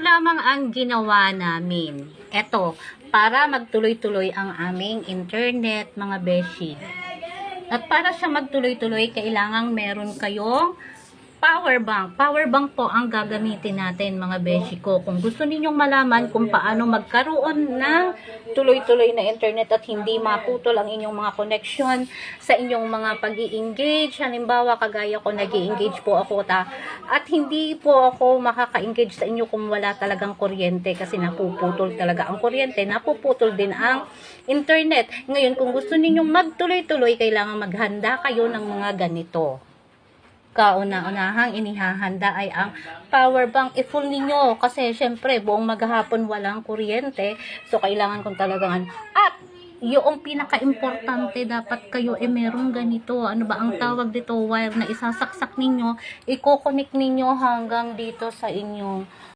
lamang ang ginawa namin. Eto, para magtuloy-tuloy ang aming internet, mga beshi. At para sa magtuloy-tuloy, kailangang meron kayong power bank. Power bank po ang gagamitin natin, mga beshi ko. Kung gusto ninyong malaman kung paano magkaroon ng tuloy-tuloy na internet at hindi maputol ang inyong mga connection sa inyong mga pag-i-engage. Halimbawa, kagaya ko, nag-i-engage po ako at hindi po ako makaka-engage sa inyo kung wala talagang kuryente kasi napuputol talaga ang kuryente, napuputol din ang internet. Ngayon, kung gusto ninyong magtuloy-tuloy, kailangan maghanda kayo ng mga ganito. Kauna-unahang inihahanda ay ang power bank. I-full ninyo kasi syempre buong maghapon walang kuryente, so kailangan kong talagang at yung pinaka-importante, dapat kayo merong ganito, ano ba ang tawag dito, wire na isasaksak ninyo, i-connect ninyo hanggang dito sa inyong